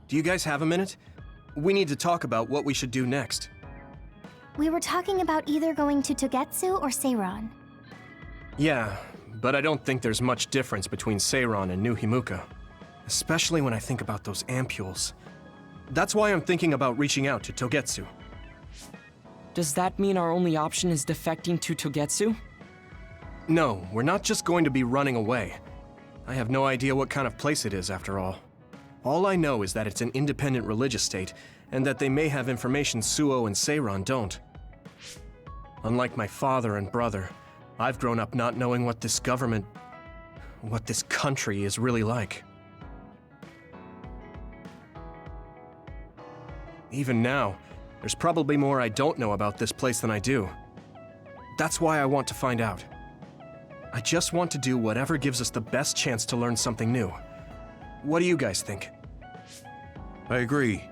Do you guys have a minute? We need to talk about what we should do next. We were talking about either going to Togetsu or Seiran. Yeah, but I don't think there's much difference between Seiran and New Himuka. Especially when I think about those ampules. That's why I'm thinking about reaching out to Togetsu. Does that mean our only option is defecting to Togetsu? No, we're not just going to be running away. I have no idea what kind of place it is, after all. All I know is that it's an independent religious state, and that they may have information Suo and Seiran don't. Unlike my father and brother, I've grown up not knowing what this government, what this country is really like. Even now, there's probably more I don't know about this place than I do. That's why I want to find out. I just want to do whatever gives us the best chance to learn something new. What do you guys think? I agree.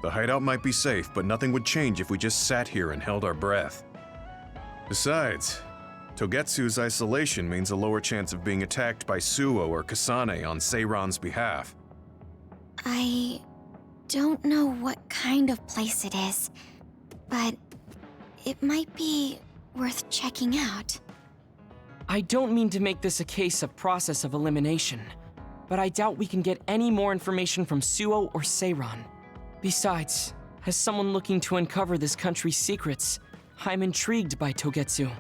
The hideout might be safe, but nothing would change if we just sat here and held our breath. Besides, Togetsu's isolation means a lower chance of being attacked by Suo or Kasane on Seiran's behalf. I don't know what kind of place it is, but it might be worth checking out. I don't mean to make this a case of process of elimination, but I doubt we can get any more information from Suo or Seiran. Besides, as someone looking to uncover this country's secrets, I'm intrigued by Togetsu.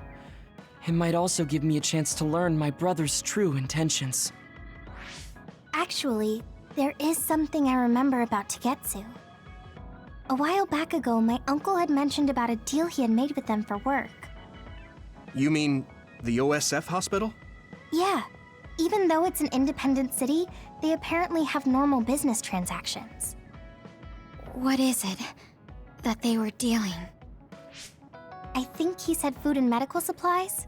It might also give me a chance to learn my brother's true intentions. Actually, there is something I remember about Togetsu. A while back ago, my uncle had mentioned about a deal he had made with them for work. You mean the OSF hospital? Yeah. Even though it's an independent city, they apparently have normal business transactions. What is it that they were dealing? I think he said food and medical supplies,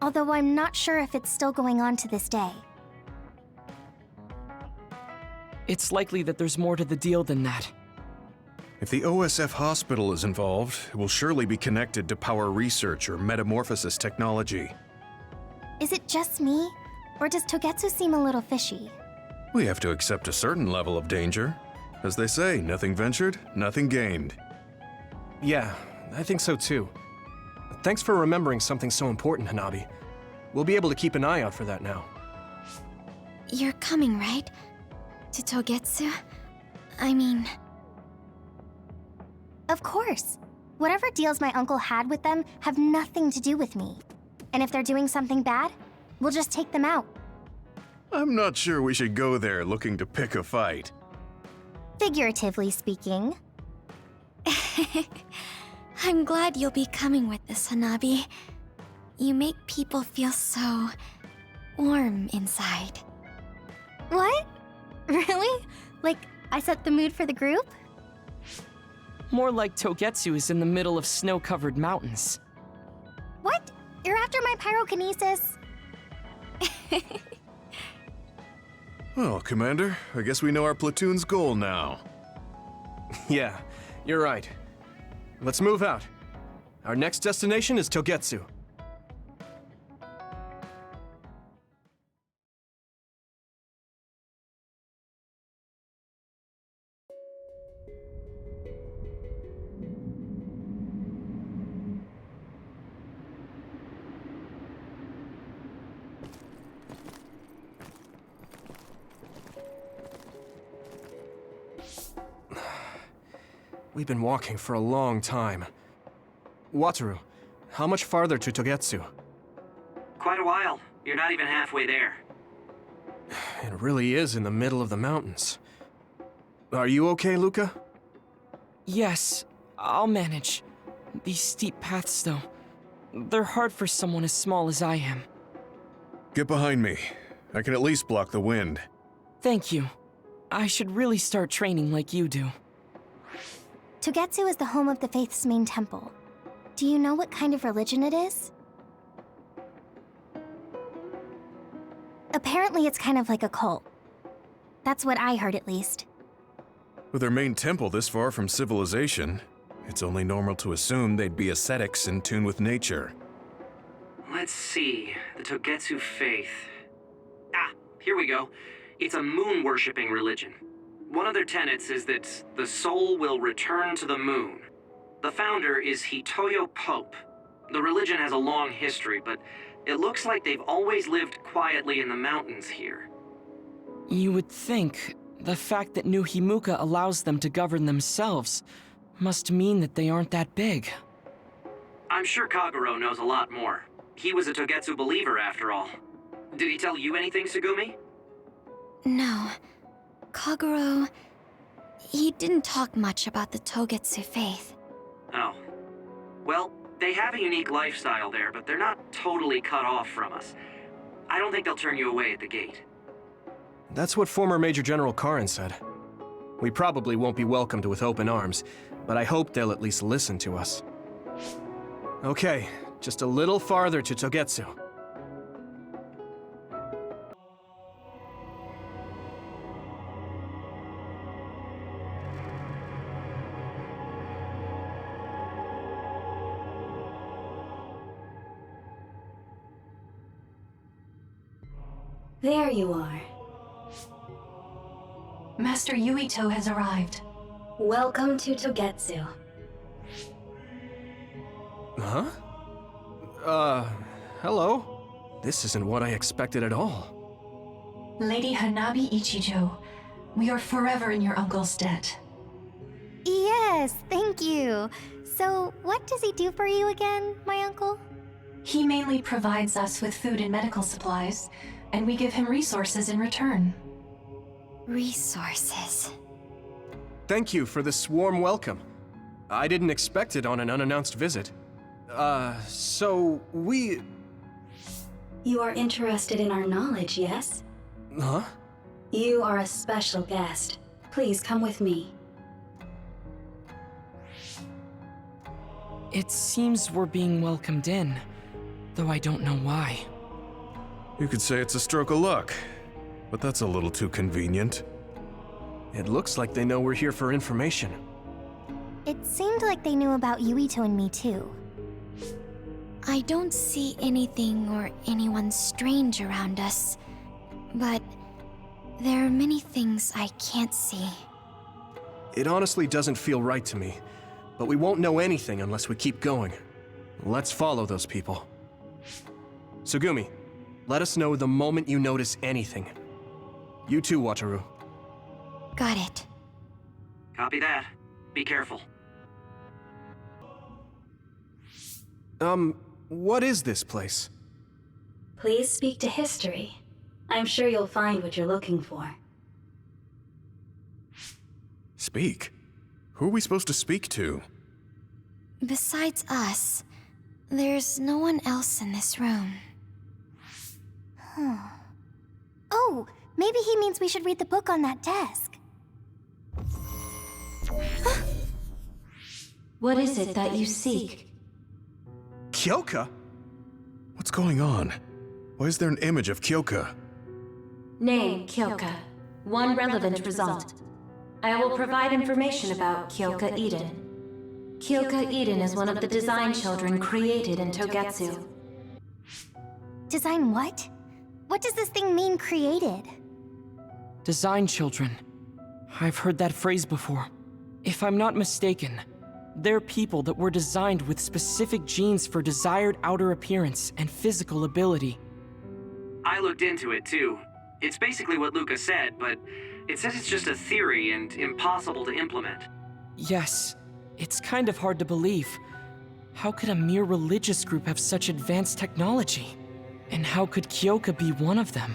although I'm not sure if it's still going on to this day. It's likely that there's more to the deal than that. If the OSF hospital is involved, it will surely be connected to power research or metamorphosis technology. Is it just me, or does Togetsu seem a little fishy? We have to accept a certain level of danger. As they say, nothing ventured, nothing gained. Yeah, I think so too. Thanks for remembering something so important, Hanabi. We'll be able to keep an eye out for that now. You're coming, right? To Togetsu? I mean... Of course. Whatever deals my uncle had with them have nothing to do with me. And if they're doing something bad, we'll just take them out. I'm not sure we should go there looking to pick a fight. Figuratively speaking. I'm glad you'll be coming with us, Hanabi. You make people feel so... warm inside. What? Really? Like, I set the mood for the group? More like Togetsu is in the middle of snow-covered mountains. What? You're after my pyrokinesis? Well, Commander, I guess we know our platoon's goal now. Yeah, you're right. Let's move out. Our next destination is Togetsu. We've been walking for a long time. Wataru, how much farther to Togetsu? Quite a while. You're not even halfway there. It really is in the middle of the mountains. Are you okay, Luca? Yes, I'll manage. These steep paths, though, they're hard for someone as small as I am. Get behind me. I can at least block the wind. Thank you. I should really start training like you do. Togetsu is the home of the faith's main temple. Do you know what kind of religion it is? Apparently it's kind of like a cult. That's what I heard, at least. With their main temple this far from civilization, it's only normal to assume they'd be ascetics in tune with nature. Let's see. The Togetsu faith. Ah, here we go. It's a moon-worshipping religion. One of their tenets is that the soul will return to the moon. The founder is Hitoyo Pope. The religion has a long history, but it looks like they've always lived quietly in the mountains here. You would think the fact that New Himuka allows them to govern themselves must mean that they aren't that big. I'm sure Kagero knows a lot more. He was a Togetsu believer, after all. Did he tell you anything, Tsugumi? No. Kagero... he didn't talk much about the Togetsu faith. Oh. Well, they have a unique lifestyle there, but they're not totally cut off from us. I don't think they'll turn you away at the gate. That's what former Major General Karin said. We probably won't be welcomed with open arms, but I hope they'll at least listen to us. Okay, just a little farther to Togetsu. There you are. Master Yuito has arrived. Welcome to Togetsu. Huh? Hello? This isn't what I expected at all. Lady Hanabi Ichijo, we are forever in your uncle's debt. Yes, thank you. So, what does he do for you again, my uncle? He mainly provides us with food and medical supplies, and we give him resources in return. Resources. Thank you for this warm welcome. I didn't expect it on an unannounced visit. So we... You are interested in our knowledge, yes? Huh? You are a special guest. Please come with me. It seems we're being welcomed in, though I don't know why. You could say it's a stroke of luck, but that's a little too convenient. It looks like they know we're here for information. It seemed like they knew about Yuito and me too. I don't see anything or anyone strange around us, but there are many things I can't see. It honestly doesn't feel right to me, but we won't know anything unless we keep going. Let's follow those people. Tsugumi, let us know the moment you notice anything. You too, Wataru. Got it. Copy that. Be careful. What is this place? Please speak to history. I'm sure you'll find what you're looking for. Speak? Who are we supposed to speak to? Besides us, there's no one else in this room. Oh, maybe he means we should read the book on that desk. What is it that you seek? Kyoka? What's going on? Why is there an image of Kyoka? Name, Kyoka. One relevant result. I will provide information about Kyoka Eden. Kyoka Eden is one of the design children created in Togetsu. Design what? What does this thing mean, created? Design children. I've heard that phrase before. If I'm not mistaken, they're people that were designed with specific genes for desired outer appearance and physical ability. I looked into it too. It's basically what Luca said, but it says it's just a theory and impossible to implement. Yes, it's kind of hard to believe. How could a mere religious group have such advanced technology? And how could Kyoka be one of them?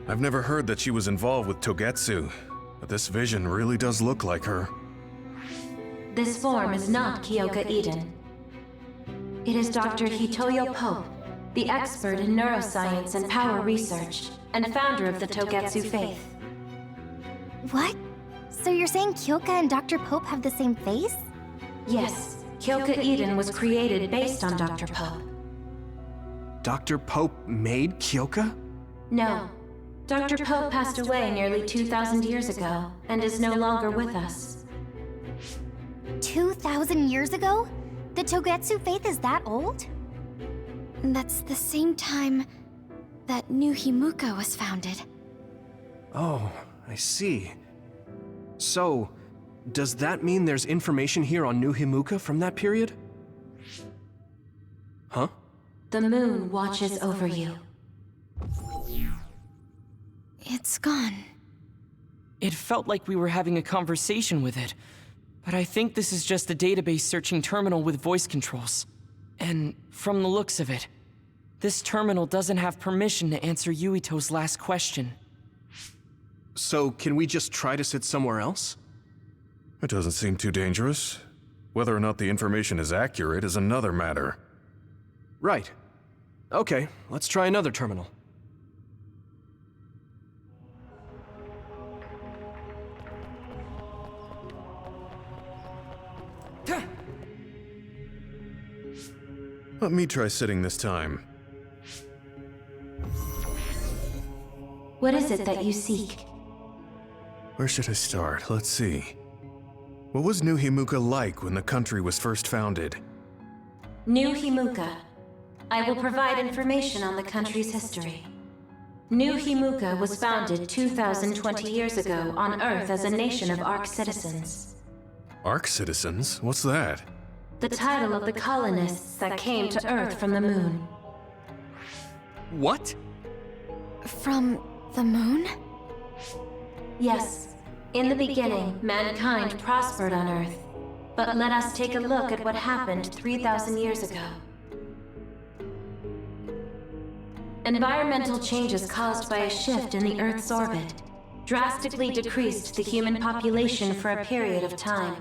I've never heard that she was involved with Togetsu, but this vision really does look like her. This form is not Kyoka Eden. It is Dr. Hitoyo Pope, the expert in neuroscience and power research, and founder of the Togetsu faith. What? So you're saying Kyoka and Dr. Pope have the same face? Yes, Kyoka Eden was created based on Dr. Pope. Dr. Pope made Kyoka? No. Dr. Pope passed away nearly 2,000 years ago, and is no longer with us. 2,000 years ago? The Togetsu faith is that old? That's the same time that New Himuka was founded. Oh, I see. So, does that mean there's information here on New Himuka from that period? Huh? The moon watches over you. It's gone. It felt like we were having a conversation with it, but I think this is just a database searching terminal with voice controls. And from the looks of it, this terminal doesn't have permission to answer Yuito's last question. So, can we just try to sit somewhere else? It doesn't seem too dangerous. Whether or not the information is accurate is another matter. Right. Okay, let's try another terminal. Let me try sitting this time. What is it that you seek? Where should I start? Let's see. What was New Himuka like when the country was first founded? New Himuka. I will provide information on the country's history. New Himuka was founded 2,020 years ago on Earth as a nation of Ark citizens. Ark citizens? What's that? The title of the colonists that came to Earth from the moon. What? From the moon? Yes. In the beginning, mankind prospered on Earth. But let us take a look at what happened 3,000 years ago. Environmental changes caused by a shift in the Earth's orbit drastically decreased the human population for a period of time.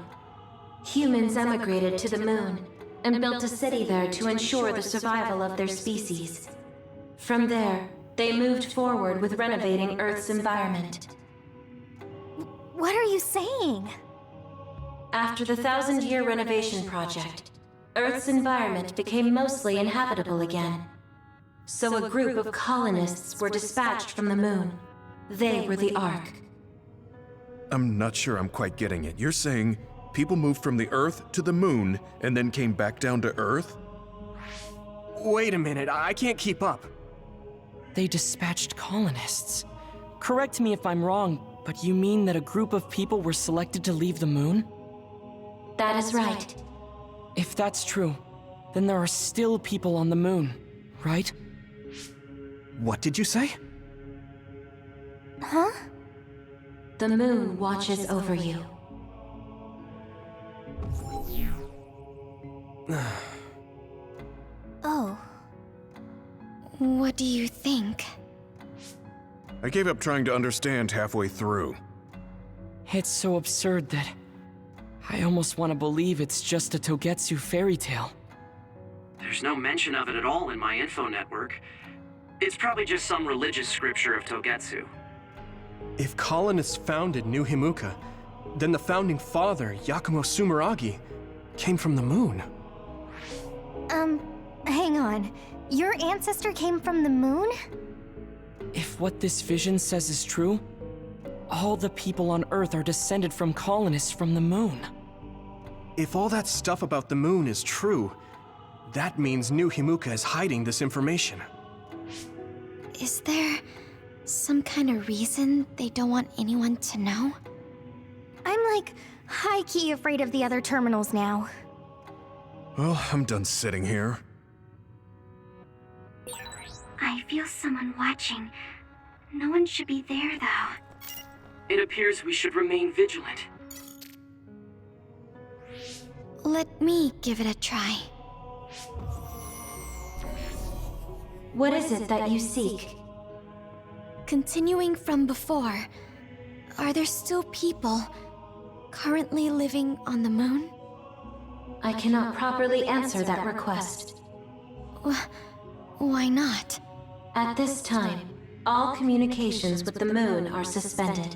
Humans emigrated to the moon and built a city there to ensure the survival of their species. From there, they moved forward with renovating Earth's environment. What are you saying? After the 1,000-year renovation project, Earth's environment became mostly inhabitable again. So a group of colonists were dispatched from the moon. They were the Ark. I'm not sure I'm quite getting it. You're saying people moved from the Earth to the moon and then came back down to Earth? Wait a minute, I can't keep up. They dispatched colonists. Correct me if I'm wrong, but you mean that a group of people were selected to leave the moon? That is right. If that's true, then there are still people on the moon, right? What did you say? Huh? The moon watches over you. Oh. What do you think? I gave up trying to understand halfway through. It's so absurd that I almost want to believe it's just a Togetsu fairy tale. There's no mention of it at all in my info network. It's probably just some religious scripture of Togetsu. If colonists founded New Himuka, then the founding father, Yakumo Sumeragi, came from the moon. Hang on. Your ancestor came from the moon? If what this vision says is true, all the people on Earth are descended from colonists from the moon. If all that stuff about the moon is true, that means New Himuka is hiding this information. Is there some kind of reason they don't want anyone to know? I'm like high-key afraid of the other terminals now. Well, I'm done sitting here. I feel someone watching. No one should be there, though. It appears we should remain vigilant. Let me give it a try. What is it that you seek? Continuing from before, are there still people currently living on the moon? I cannot properly answer that request. Why not? At this time, all communications with the moon are suspended.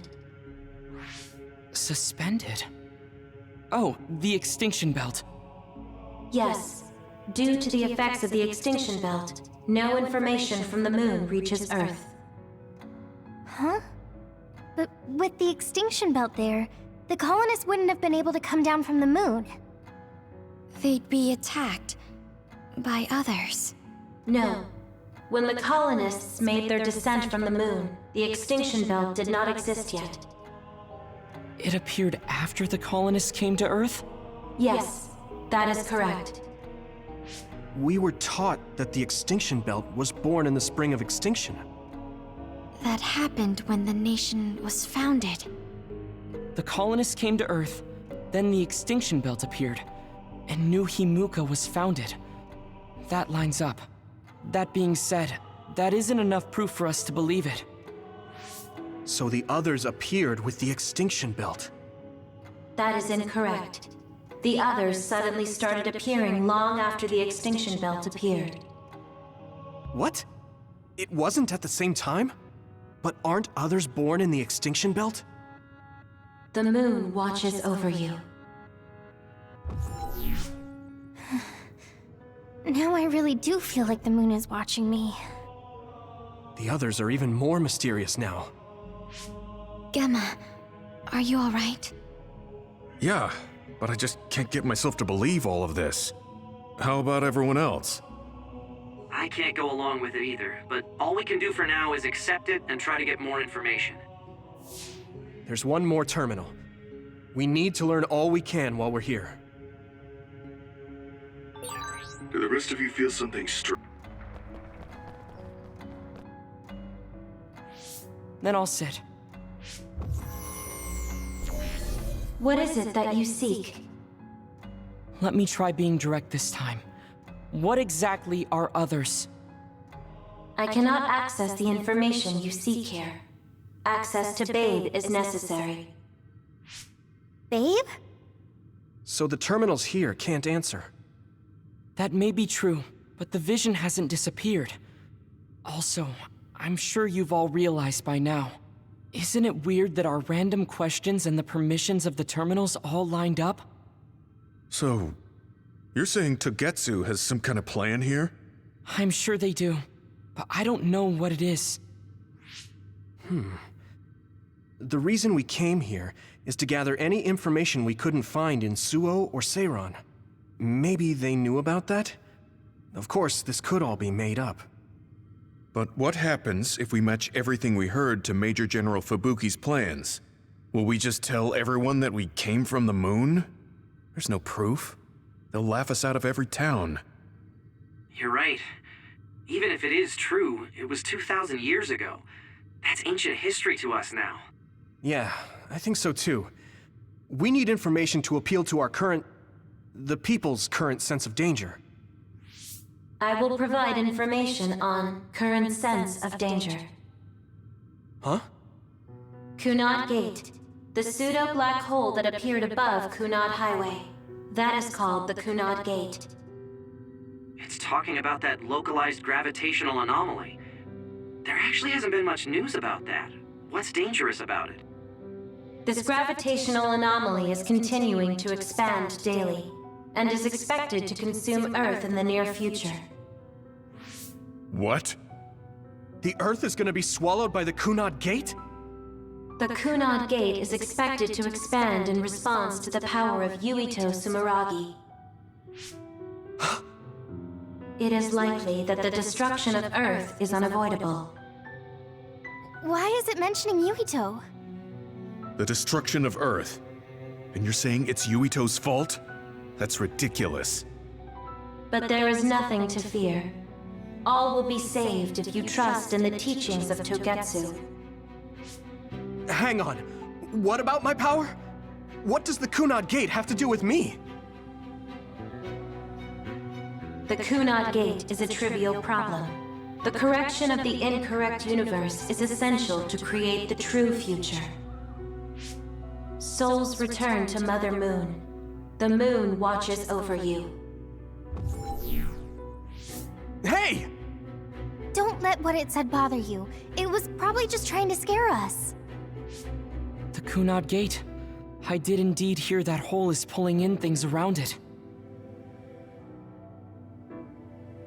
Suspended? Oh, the extinction belt. Yes. Due to the effects of the extinction belt, no information from the moon reaches Earth. Huh? But with the extinction belt there, the colonists wouldn't have been able to come down from the moon. They'd be attacked by others. No. When the colonists made their descent from the moon, the extinction belt did not exist yet. It appeared after the colonists came to Earth? Yes, that is correct. We were taught that the extinction belt was born in the spring of extinction. That happened when the nation was founded. The colonists came to Earth, then the extinction belt appeared, and New Himuka was founded. That lines up. That being said, that isn't enough proof for us to believe it. So the others appeared with the extinction belt. That is incorrect. The others suddenly started appearing long after the extinction belt appeared. What? It wasn't at the same time? But aren't others born in the extinction belt? The moon watches over you. Now I really do feel like the moon is watching me. The others are even more mysterious now. Gemma, are you alright? Yeah, but I just can't get myself to believe all of this. How about everyone else? I can't go along with it either, but all we can do for now is accept it and try to get more information. There's one more terminal. We need to learn all we can while we're here. Do the rest of you feel something Then I'll sit. What is it that you seek? Let me try being direct this time. What exactly are others? I cannot access the information you seek here. Access to Babe is necessary. Babe? So the terminals here can't answer. That may be true, but the vision hasn't disappeared. Also, I'm sure you've all realized by now. Isn't it weird that our random questions and the permissions of the terminals all lined up? So, you're saying Togetsu has some kind of plan here? I'm sure they do, but I don't know what it is. The reason we came here is to gather any information we couldn't find in Suo or Seiran. Maybe they knew about that? Of course, this could all be made up. But what happens if we match everything we heard to Major General Fubuki's plans? Will we just tell everyone that we came from the moon? There's no proof. They'll laugh us out of every town. You're right. Even if it is true, it was 2,000 years ago. That's ancient history to us now. Yeah, I think so too. We need information to appeal to the people's current sense of danger. I will provide information on current sense of danger. Huh? Kunad Gate, the pseudo-black hole that appeared above Kunad Highway. That is called the Kunad Gate. It's talking about that localized gravitational anomaly. There actually hasn't been much news about that. What's dangerous about it? This gravitational anomaly is continuing to expand daily, and is expected to consume Earth in the near future. What? The Earth is gonna be swallowed by the Kunad Gate? The Kunad Gate is expected to expand in response to the power of Yuito Sumeragi. It is likely that the destruction of Earth is unavoidable. Why is it mentioning Yuito? The destruction of Earth? And you're saying it's Yuito's fault? That's ridiculous. But there is nothing to fear. All will be saved if you trust in the teachings of Togetsu. Hang on. What about my power? What does the Kunad Gate have to do with me? The Kunad Gate is a trivial problem. The correction of the incorrect universe is essential to create the true future. Souls return to Mother Moon. The moon watches over you. Hey! Don't let what it said bother you. It was probably just trying to scare us. The Kunad Gate. I did indeed hear that hole is pulling in things around it.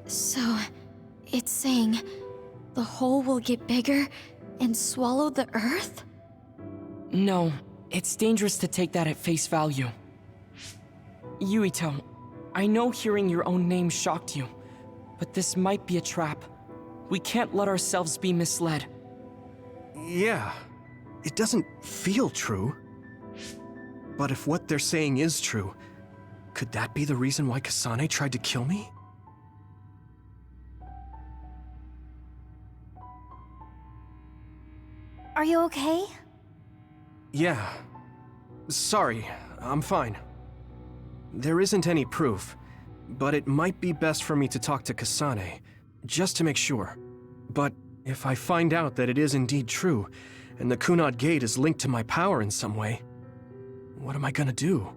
So, it's saying the hole will get bigger and swallow the Earth? No, it's dangerous to take that at face value. Yuito, I know hearing your own name shocked you, but this might be a trap. We can't let ourselves be misled. Yeah. It doesn't feel true. But if what they're saying is true, could that be the reason why Kasane tried to kill me? Are you okay? Yeah. Sorry, I'm fine. There isn't any proof, but it might be best for me to talk to Kasane, just to make sure. But if I find out that it is indeed true, and the Kunad Gate is linked to my power in some way, what am I gonna do?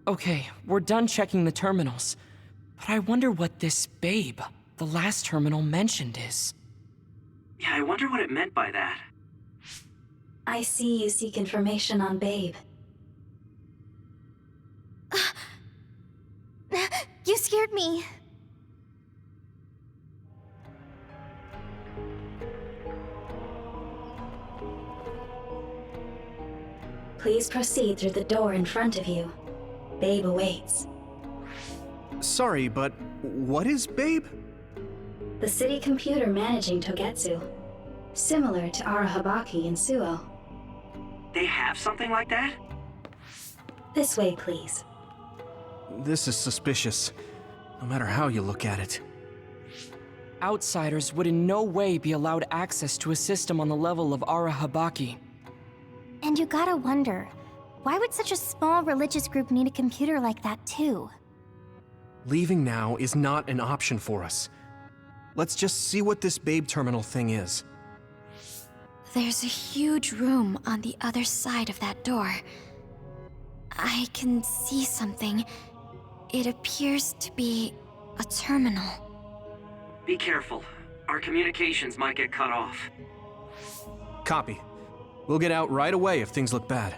Okay, we're done checking the terminals. But I wonder what this babe, the last terminal mentioned, is. Yeah, I wonder what it meant by that. I see you seek information on Babe. You scared me. Please proceed through the door in front of you. Babe awaits. Sorry, but what is Babe? The city computer managing Togetsu. Similar to Arahabaki in Suo. They have something like that? This way, please. This is suspicious, no matter how you look at it. Outsiders would in no way be allowed access to a system on the level of Arahabaki. And you gotta wonder, why would such a small religious group need a computer like that too? Leaving now is not an option for us. Let's just see what this Babe terminal thing is. There's a huge room on the other side of that door. I can see something. It appears to be a terminal. Be careful. Our communications might get cut off. Copy. We'll get out right away if things look bad.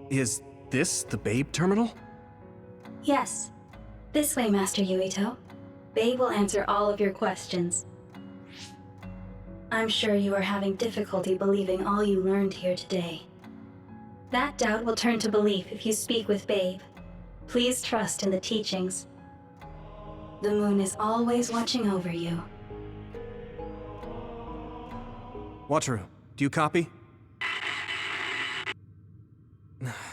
Is this the Babe terminal? Yes. This way, Master Yuito. Babe will answer all of your questions. I'm sure you are having difficulty believing all you learned here today. That doubt will turn to belief if you speak with Babe. Please trust in the teachings. The moon is always watching over you. Wataru, do you copy?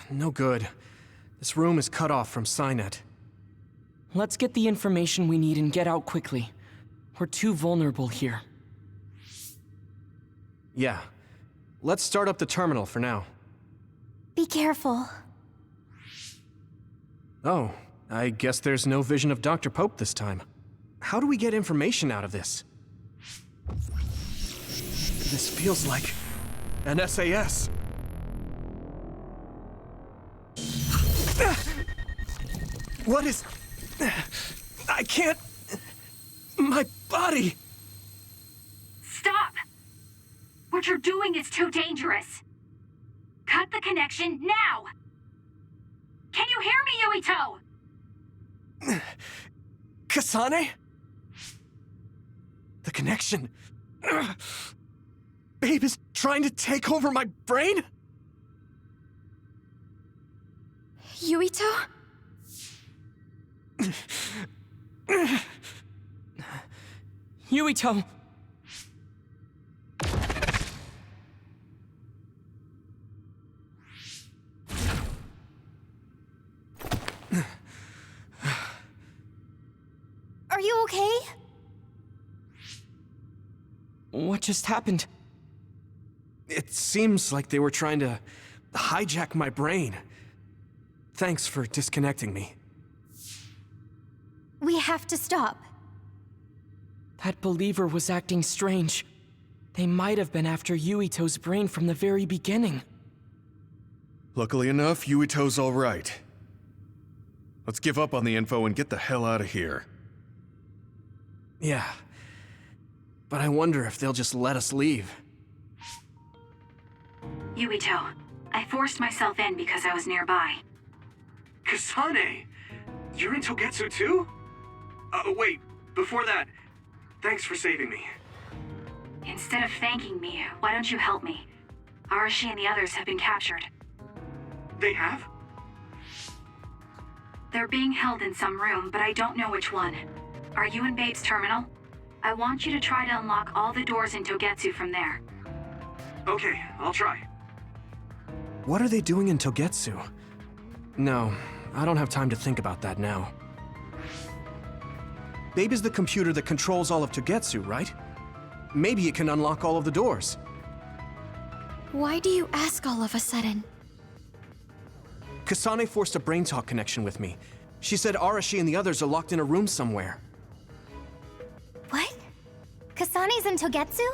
No good. This room is cut off from Cynet. Let's get the information we need and get out quickly. We're too vulnerable here. Yeah. Let's start up the terminal for now. Be careful. Oh, I guess there's no vision of Dr. Pope this time. How do we get information out of this? This feels like an SAS. What is... I can't... My body... Stop! What you're doing is too dangerous. Cut the connection now! Can you hear me, Yuito? Kasane? The connection... Babe is trying to take over my brain? Yuito? Yuito! Are you okay? What just happened? It seems like they were trying to hijack my brain. Thanks for disconnecting me. We have to stop. That believer was acting strange. They might have been after Yuito's brain from the very beginning. Luckily enough, Yuito's all right. Let's give up on the info and get the hell out of here. Yeah. But I wonder if they'll just let us leave. Yuito, I forced myself in because I was nearby. Kasane! You're in Togetsu too? Wait, before that, thanks for saving me. Instead of thanking me, why don't you help me? Arashi and the others have been captured. They have? They're being held in some room, but I don't know which one. Are you in Babe's terminal? I want you to try to unlock all the doors in Togetsu from there. Okay, I'll try. What are they doing in Togetsu? No, I don't have time to think about that now. Babe is the computer that controls all of Togetsu, right? Maybe it can unlock all of the doors. Why do you ask all of a sudden? Kasane forced a brain talk connection with me. She said Arashi and the others are locked in a room somewhere. What? Kasane's in Togetsu?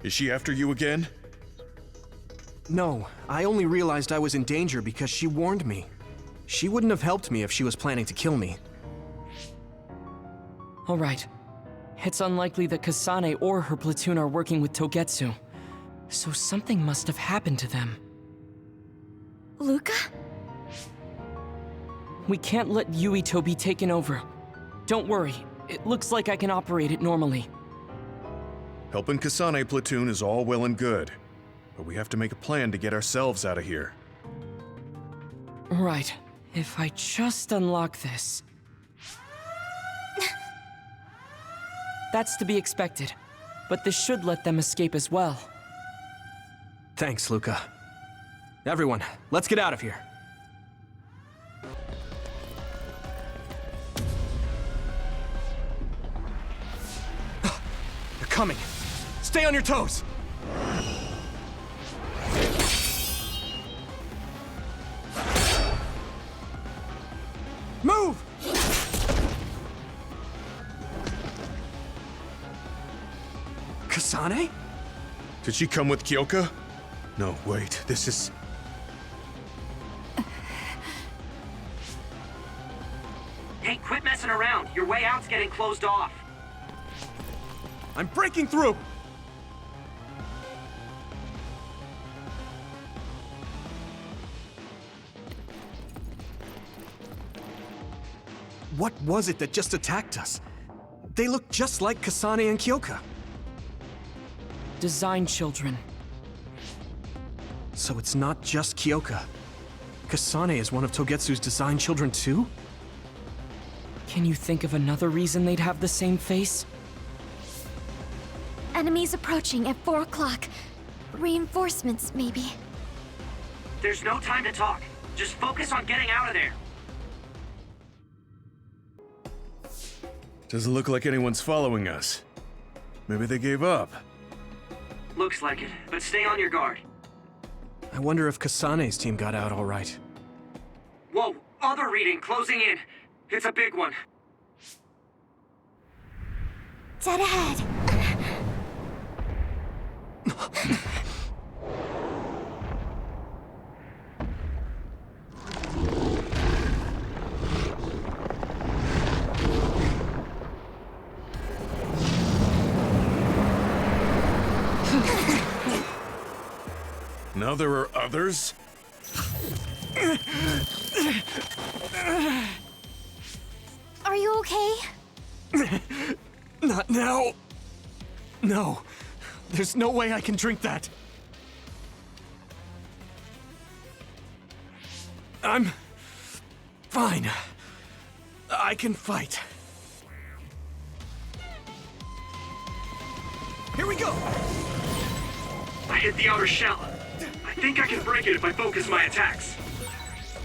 Is she after you again? No, I only realized I was in danger because she warned me. She wouldn't have helped me if she was planning to kill me. All right. It's unlikely that Kasane or her platoon are working with Togetsu. So something must have happened to them. Luca? We can't let Yuito be taken over. Don't worry, it looks like I can operate it normally. Helping Kasane platoon is all well and good, but we have to make a plan to get ourselves out of here. Right. If I just unlock this... That's to be expected, but this should let them escape as well. Thanks, Luca. Everyone, let's get out of here. They're coming. Stay on your toes. Move! Kasane? Did she come with Kyoka? No, wait, this is... Hey, quit messing around. Your way out's getting closed off. I'm breaking through! What was it that just attacked us? They look just like Kasane and Kyoka. Design children. So it's not just Kyoka. Kasane is one of Togetsu's design children too? Can you think of another reason they'd have the same face? Enemies approaching at 4 o'clock. Reinforcements, maybe. There's no time to talk. Just focus on getting out of there. Doesn't look like anyone's following us. Maybe they gave up. Looks like it, but stay on your guard. I wonder if Kasane's team got out all right. Whoa, other reading closing in. It's a big one. Dead ahead. Now there are others? Are you okay? Not now. No. There's no way I can drink that. I'm fine. I can fight. Here we go! I hit the outer shell. I think I can break it if I focus my attacks.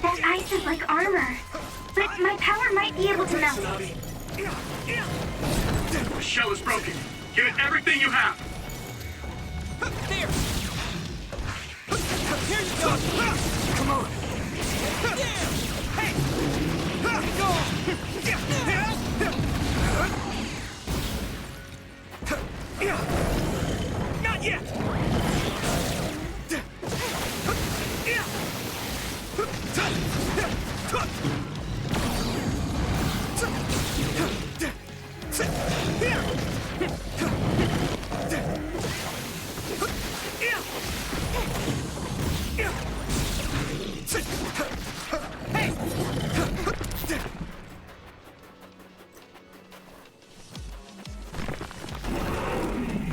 That ice is like armor. But my power might be able to melt. The shell is broken. Give it everything you have. There! Here you go! Come on! Hey! Go! Not yet!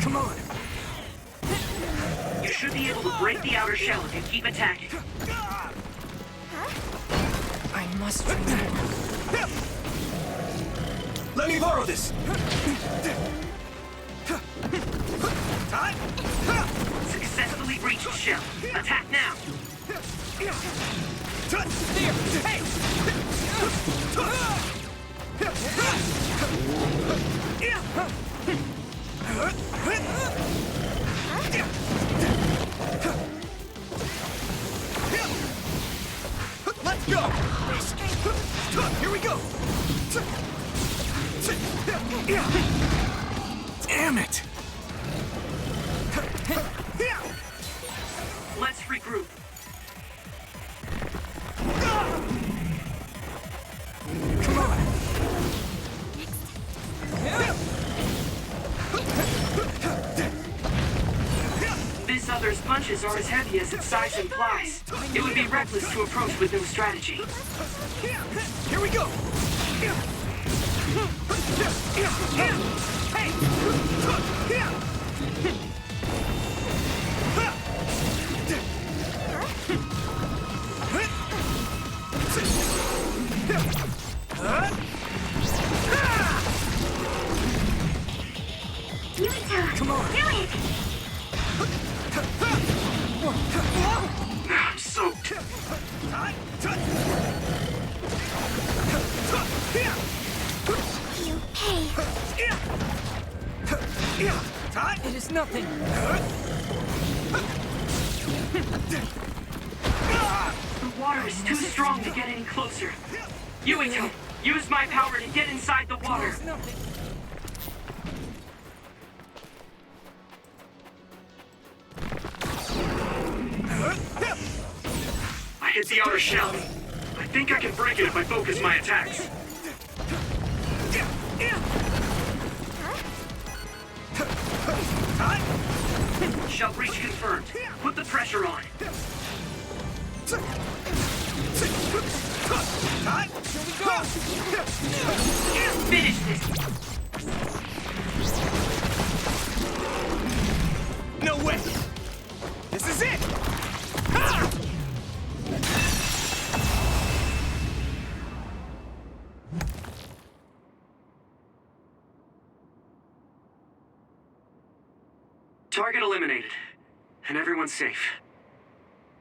Come on! You should be able to break the outer shell if you keep attacking. I must remember. Let me borrow this! Successfully breached shell. Attack now. Let's go! Here we go! Damn it! Let's regroup. Come on! This other's punches are as heavy as its size implies. It would be reckless to approach with no strategy. Here we go! Yuito, Come on. do it! I'm soaked. You pay. It is nothing. The water is too strong to get any closer. Yuito, use my power to get inside the water. It's nothing. I hit the outer shell. I think I can break it if I focus my attacks. Shell breach confirmed. Put the pressure on. Finish this. No way! This is it! Ha! Target eliminated. And everyone's safe.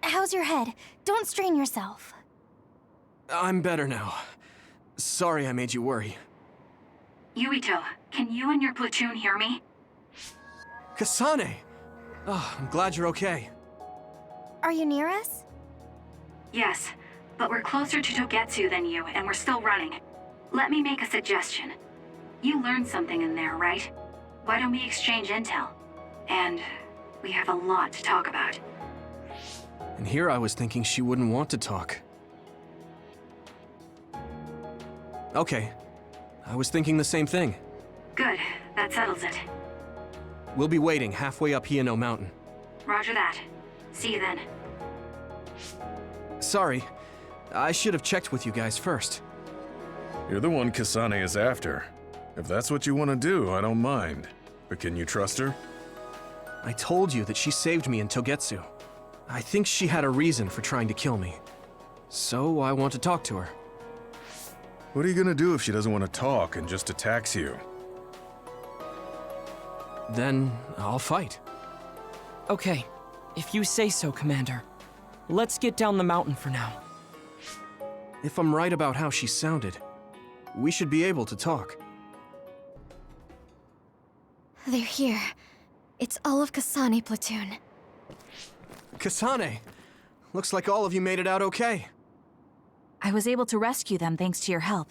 How's your head? Don't strain yourself. I'm better now. Sorry I made you worry. Yuito, can you and your platoon hear me? Kasane! Oh, I'm glad you're okay. Are you near us? Yes, but we're closer to Togetsu than you, and we're still running. Let me make a suggestion. You learned something in there, right? Why don't we exchange intel? And we have a lot to talk about. And here I was thinking she wouldn't want to talk. Okay. I was thinking the same thing. Good, that settles it. We'll be waiting halfway up Hino Mountain. Roger that. See you then. Sorry. I should have checked with you guys first. You're the one Kasane is after. If that's what you want to do, I don't mind. But can you trust her? I told you that she saved me in Togetsu. I think she had a reason for trying to kill me. So I want to talk to her. What are you gonna do if she doesn't want to talk and just attacks you? Then I'll fight. Okay, if you say so, Commander. Let's get down the mountain for now. If I'm right about how she sounded, we should be able to talk. They're here. It's all of Kasane platoon. Kasane! Looks like all of you made it out okay. I was able to rescue them thanks to your help.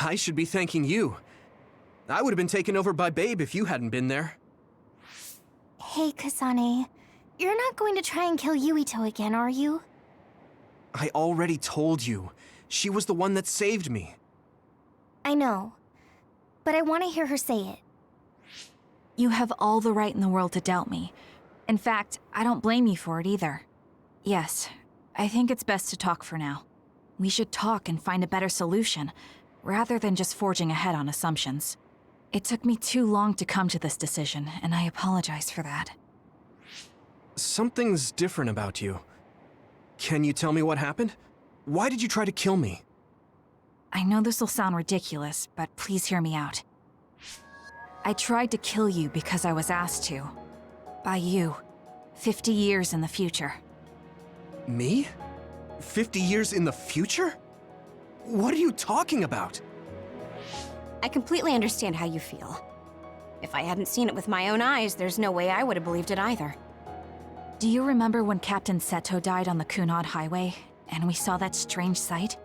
I should be thanking you. I would have been taken over by Babe if you hadn't been there. Hey, Kasane. You're not going to try and kill Yuito again, are you? I already told you. She was the one that saved me. I know. But I want to hear her say it. You have all the right in the world to doubt me. In fact, I don't blame you for it either. Yes, I think it's best to talk for now. We should talk and find a better solution, rather than just forging ahead on assumptions. It took me too long to come to this decision, and I apologize for that. Something's different about you. Can you tell me what happened? Why did you try to kill me? I know this will sound ridiculous, but please hear me out. I tried to kill you because I was asked to. By you. 50 years in the future. Me? 50 years in the future? What are you talking about? I completely understand how you feel. If I hadn't seen it with my own eyes, there's no way I would have believed it either. Do you remember when Captain Seto died on the Kunad Highway, and we saw that strange sight?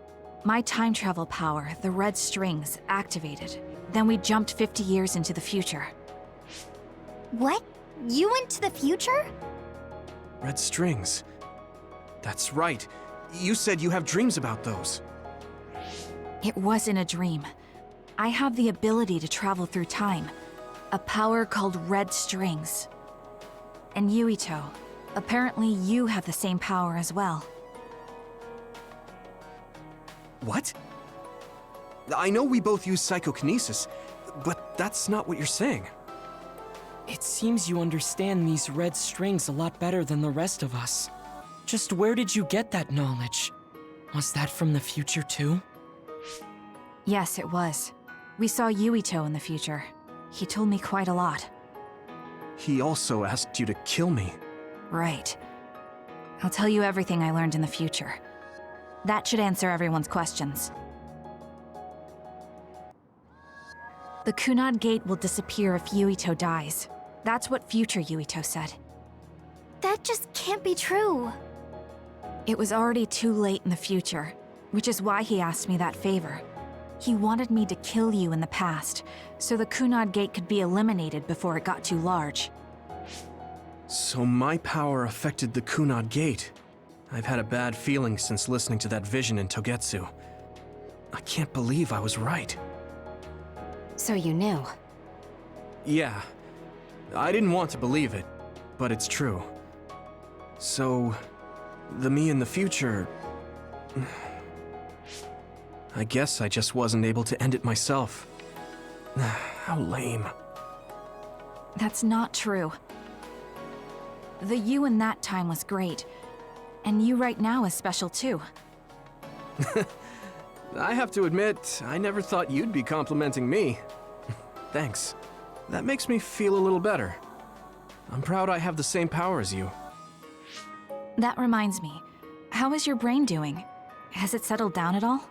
My time travel power, the red strings, activated. Then we jumped 50 years into the future. What? You went to the future? Red strings. That's right. You said you have dreams about those. It wasn't a dream. I have the ability to travel through time. A power called red strings. And Yuito, apparently you have the same power as well. What? I know we both use psychokinesis, but that's not what you're saying. It seems you understand these red strings a lot better than the rest of us. Just where did you get that knowledge? Was that from the future too? Yes, it was. We saw Yuito in the future. He told me quite a lot. He also asked you to kill me. Right. I'll tell you everything I learned in the future. That should answer everyone's questions. The Kunad Gate will disappear if Yuito dies. That's what future Yuito said. That just can't be true. It was already too late in the future, which is why he asked me that favor. He wanted me to kill you in the past, so the Kunad Gate could be eliminated before it got too large. So my power affected the Kunad Gate. I've had a bad feeling since listening to that vision in Togetsu. I can't believe I was right. So you knew? Yeah. I didn't want to believe it, but it's true. So, the me in the future... I guess I just wasn't able to end it myself. How lame. That's not true. The you in that time was great, and you right now is special too. I have to admit, I never thought you'd be complimenting me. Thanks. That makes me feel a little better. I'm proud I have the same power as you. That reminds me, how is your brain doing? Has it settled down at all?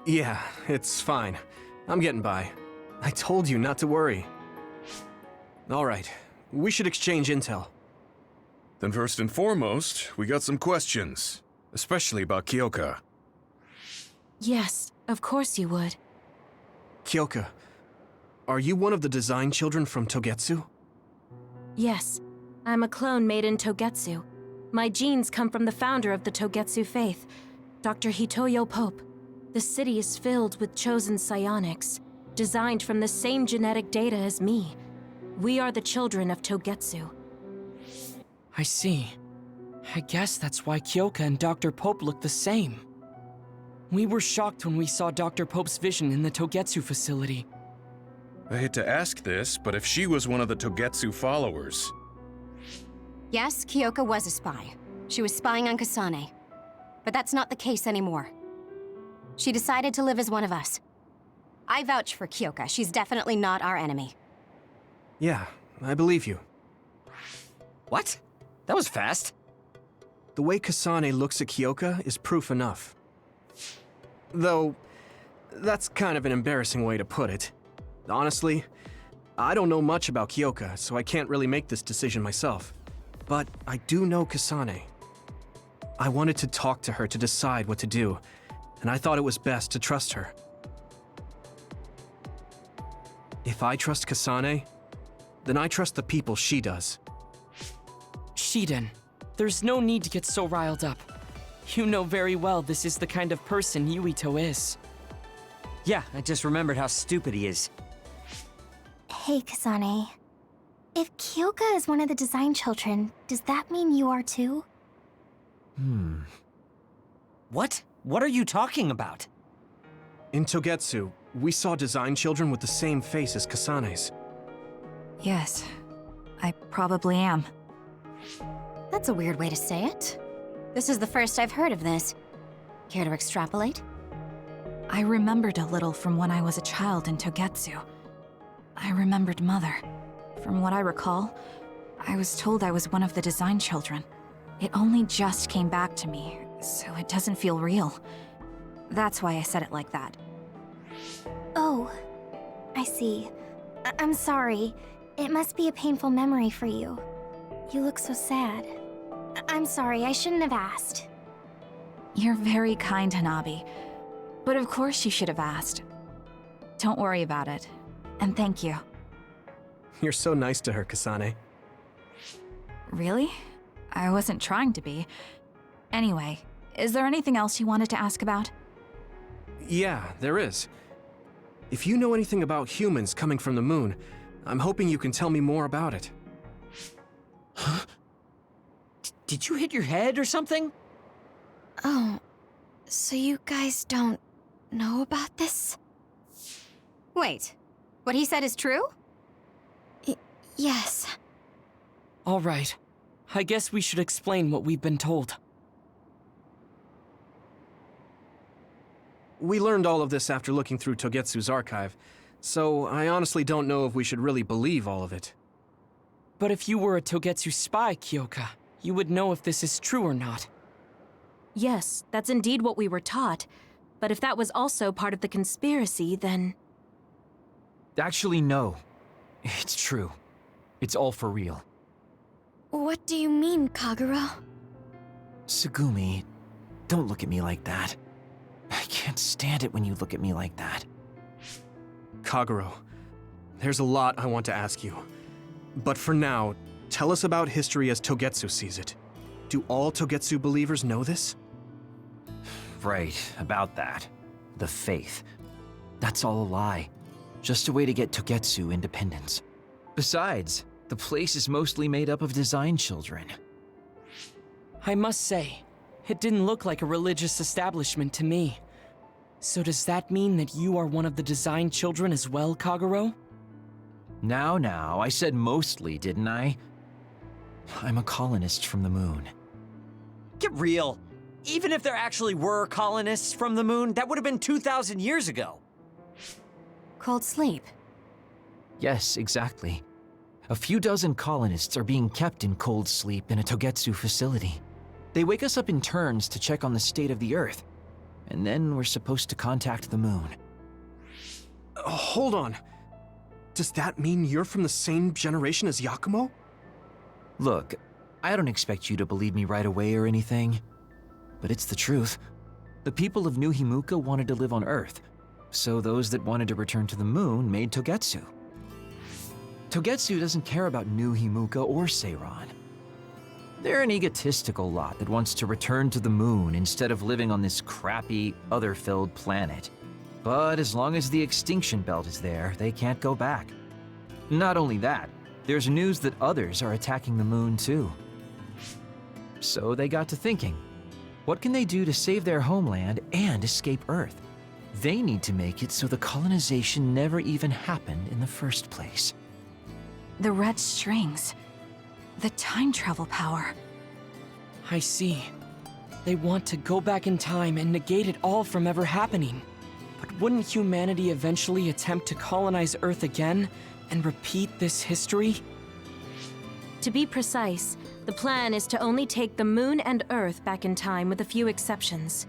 Yeah, it's fine. I'm getting by. I told you not to worry. All right, we should exchange intel. Then first and foremost, we got some questions, especially about Kyoka. Yes, of course you would. Kyoka, are you one of the design children from Togetsu? Yes, I'm a clone made in Togetsu. My genes come from the founder of the Togetsu faith, Dr. Hitoyo Pope. The city is filled with chosen psionics, designed from the same genetic data as me. We are the children of Togetsu. I see. I guess that's why Kyoka and Dr. Pope look the same. We were shocked when we saw Dr. Pope's vision in the Togetsu facility. I hate to ask this, but if she was one of the Togetsu followers... Yes, Kyoka was a spy. She was spying on Kasane. But that's not the case anymore. She decided to live as one of us. I vouch for Kyoka. She's definitely not our enemy. Yeah, I believe you. What? That was fast. The way Kasane looks at Kyoka is proof enough. Though, that's kind of an embarrassing way to put it. Honestly, I don't know much about Kyoka, so I can't really make this decision myself. But I do know Kasane. I wanted to talk to her to decide what to do, and I thought it was best to trust her. If I trust Kasane, then I trust the people she does. Shiden, there's no need to get so riled up. You know very well this is the kind of person Yuito is. Yeah, I just remembered how stupid he is. Hey, Kasane. If Kyoka is one of the design children, does that mean you are too? What? What are you talking about? In Togetsu, we saw design children with the same face as Kasane's. Yes, I probably am. That's a weird way to say it. This is the first I've heard of this. Care to extrapolate? I remembered a little from when I was a child in Togetsu. I remembered Mother. From what I recall, I was told I was one of the design children. It only just came back to me, so it doesn't feel real. That's why I said it like that. Oh, I see. I'm sorry. It must be a painful memory for you. You look so sad. I'm sorry, I shouldn't have asked. You're very kind, Hanabi. But of course you should have asked. Don't worry about it. And thank you. You're so nice to her, Kasane. Really? I wasn't trying to be. Anyway, is there anything else you wanted to ask about? Yeah, there is. If you know anything about humans coming from the moon, I'm hoping you can tell me more about it. Huh? Did you hit your head or something? Oh, so you guys don't know about this? Wait, what he said is true? Yes. All right. I guess we should explain what we've been told. We learned all of this after looking through Togetsu's archive, so I honestly don't know if we should really believe all of it. But if you were a Togetsu spy, Kyoka, you would know if this is true or not. Yes, that's indeed what we were taught. But if that was also part of the conspiracy, then... Actually, no. It's true. It's all for real. What do you mean, Kagura? Tsugumi, don't look at me like that. I can't stand it when you look at me like that. Kaguro, there's a lot I want to ask you. But for now, tell us about history as Togetsu sees it. Do all Togetsu believers know this? Right, about that. The faith. That's all a lie. Just a way to get Togetsu independence. Besides, the place is mostly made up of design children. I must say, it didn't look like a religious establishment to me. So does that mean that you are one of the design children as well, Kaguro? Now, I said mostly, didn't I? I'm a colonist from the moon. Get real! Even if there actually were colonists from the moon, that would have been 2,000 years ago. Cold sleep. Yes, exactly. A few dozen colonists are being kept in cold sleep in a Togetsu facility. They wake us up in turns to check on the state of the Earth, and then we're supposed to contact the moon. Hold on. Does that mean you're from the same generation as Yakumo? Look, I don't expect you to believe me right away or anything, but it's the truth. The people of New Himuka wanted to live on Earth, so those that wanted to return to the moon made Togetsu. Togetsu doesn't care about New Himuka or Seiran. They're an egotistical lot that wants to return to the moon instead of living on this crappy, other-filled planet. But as long as the extinction belt is there, they can't go back. Not only that, there's news that others are attacking the moon too. So they got to thinking, what can they do to save their homeland and escape Earth? They need to make it so the colonization never even happened in the first place. The red strings. The time travel power. I see. They want to go back in time and negate it all from ever happening. But wouldn't humanity eventually attempt to colonize Earth again and repeat this history? To be precise, the plan is to only take the moon and Earth back in time with a few exceptions.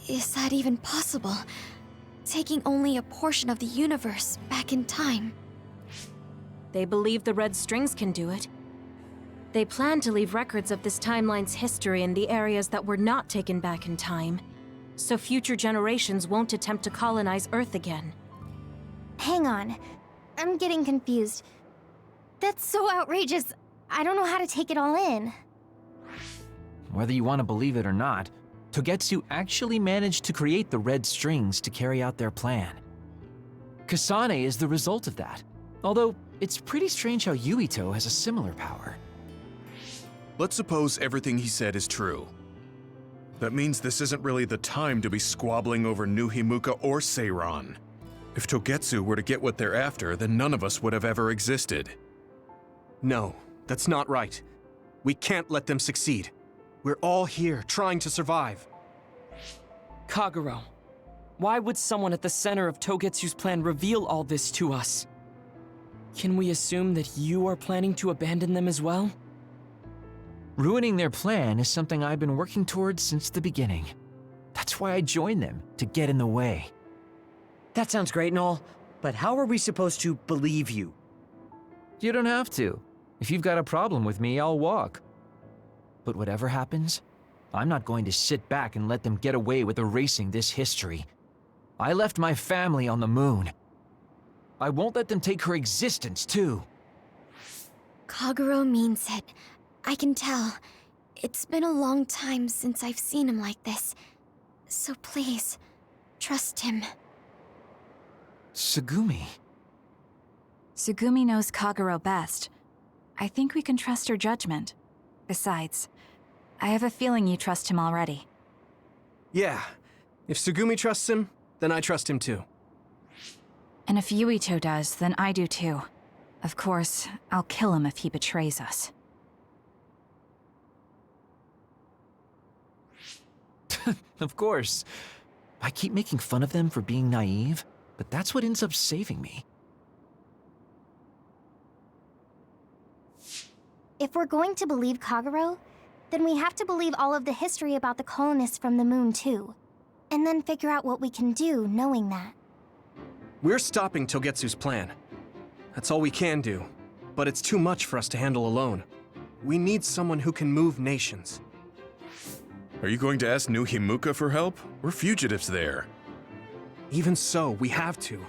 Is that even possible? Taking only a portion of the universe back in time? They believe the red strings can do it. They plan to leave records of this timeline's history in the areas that were not taken back in time, so future generations won't attempt to colonize Earth again. Hang on. I'm getting confused. That's so outrageous. I don't know how to take it all in. Whether you want to believe it or not, Togetsu actually managed to create the red strings to carry out their plan. Kasane is the result of that, although it's pretty strange how Yuito has a similar power. Let's suppose everything he said is true. That means this isn't really the time to be squabbling over New Himuka or Seiran. If Togetsu were to get what they're after, then none of us would have ever existed. No, that's not right. We can't let them succeed. We're all here, trying to survive. Kaguro, why would someone at the center of Togetsu's plan reveal all this to us? Can we assume that you are planning to abandon them as well? Ruining their plan is something I've been working towards since the beginning. That's why I joined them, to get in the way. That sounds great and all, but how are we supposed to believe you? You don't have to. If you've got a problem with me, I'll walk. But whatever happens, I'm not going to sit back and let them get away with erasing this history. I left my family on the moon. I won't let them take her existence, too. Kagero means it. I can tell. It's been a long time since I've seen him like this. So please, trust him. Tsugumi. Tsugumi knows Kagero best. I think we can trust her judgment. Besides, I have a feeling you trust him already. Yeah. If Tsugumi trusts him, then I trust him too. And if Yuito does, then I do too. Of course, I'll kill him if he betrays us. Of course. I keep making fun of them for being naive, but that's what ends up saving me. If we're going to believe Kagero, then we have to believe all of the history about the colonists from the moon too. And then figure out what we can do knowing that. We're stopping Togetsu's plan. That's all we can do. But it's too much for us to handle alone. We need someone who can move nations. Are you going to ask New Himuka for help? We're fugitives there. Even so, we have to.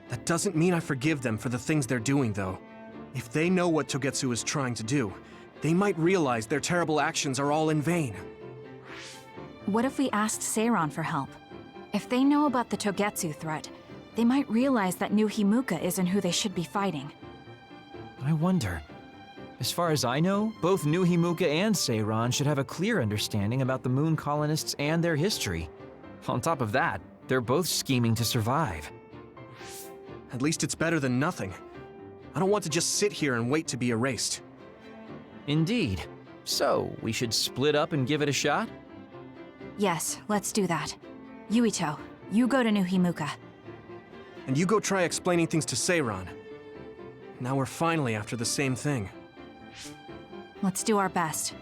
That doesn't mean I forgive them for the things they're doing, though. If they know what Togetsu is trying to do, they might realize their terrible actions are all in vain. What if we asked Seiran for help? If they know about the Togetsu threat, they might realize that New Himuka isn't who they should be fighting. I wonder. As far as I know, both New Himuka and Seiran should have a clear understanding about the moon colonists and their history. On top of that, they're both scheming to survive. At least it's better than nothing. I don't want to just sit here and wait to be erased. Indeed. So, we should split up and give it a shot? Yes, let's do that. Yuito, you go to New Himuka. And you go try explaining things to Seiran. Now we're finally after the same thing. Let's do our best.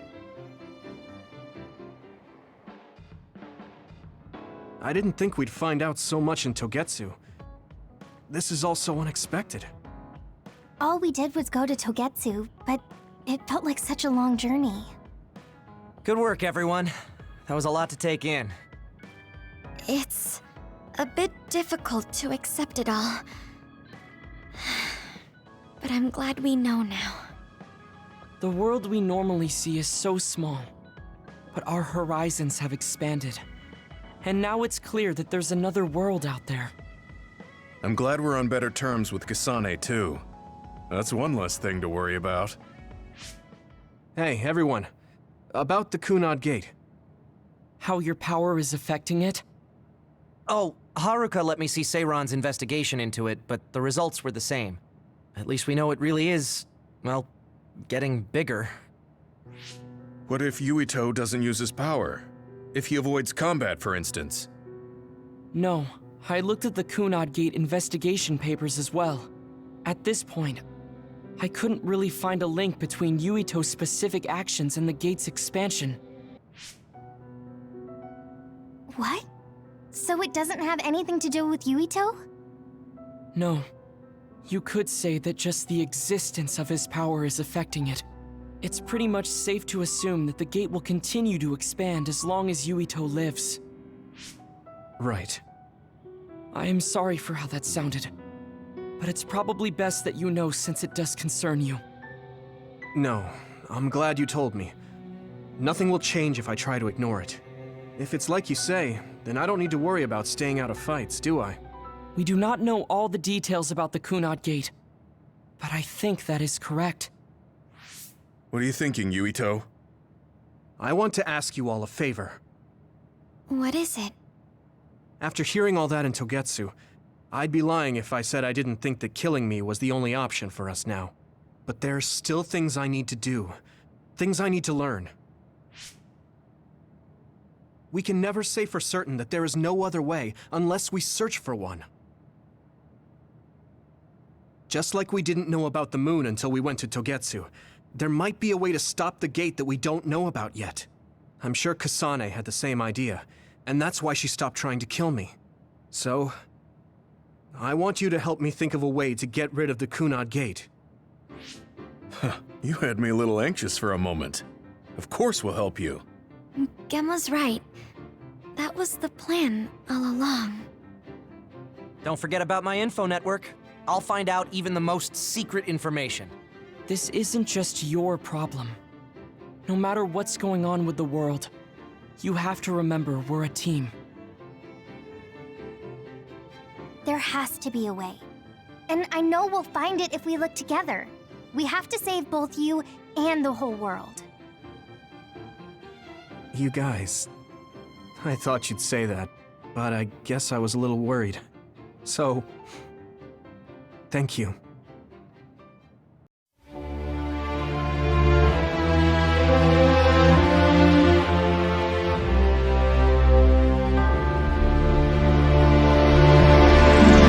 I didn't think we'd find out so much in Togetsu. This is all so unexpected. All we did was go to Togetsu, but it felt like such a long journey. Good work, everyone. That was a lot to take in. It's a bit difficult to accept it all. But I'm glad we know now. The world we normally see is so small, but our horizons have expanded. And now it's clear that there's another world out there. I'm glad we're on better terms with Kasane, too. That's one less thing to worry about. Hey, everyone. About the Kunad Gate. How your power is affecting it? Oh, Haruka let me see Seiran's investigation into it, but the results were the same. At least we know it really is, well, getting bigger. What if Yuito doesn't use his power? If he avoids combat, for instance? No, I looked at the Kunad Gate investigation papers as well. At this point, I couldn't really find a link between Yuito's specific actions and the gate's expansion. What? So it doesn't have anything to do with Yuito? No. You could say that just the existence of his power is affecting it. It's pretty much safe to assume that the gate will continue to expand as long as Yuito lives. Right. I am sorry for how that sounded, but it's probably best that you know since it does concern you. No, I'm glad you told me. Nothing will change if I try to ignore it. If it's like you say, then I don't need to worry about staying out of fights, do I? We do not know all the details about the Kunad Gate, but I think that is correct. What are you thinking, Yuito? I want to ask you all a favor. What is it? After hearing all that in Togetsu, I'd be lying if I said I didn't think that killing me was the only option for us now. But there's still things I need to do. Things I need to learn. We can never say for certain that there is no other way unless we search for one. Just like we didn't know about the moon until we went to Togetsu, there might be a way to stop the gate that we don't know about yet. I'm sure Kasane had the same idea, and that's why she stopped trying to kill me. So, I want you to help me think of a way to get rid of the Kunad Gate. You had me a little anxious for a moment. Of course we'll help you. Gemma's right. That was the plan all along. Don't forget about my info network. I'll find out even the most secret information. This isn't just your problem. No matter what's going on with the world, you have to remember we're a team. There has to be a way. And I know we'll find it if we look together. We have to save both you and the whole world. You guys... I thought you'd say that, but I guess I was a little worried. So... thank you.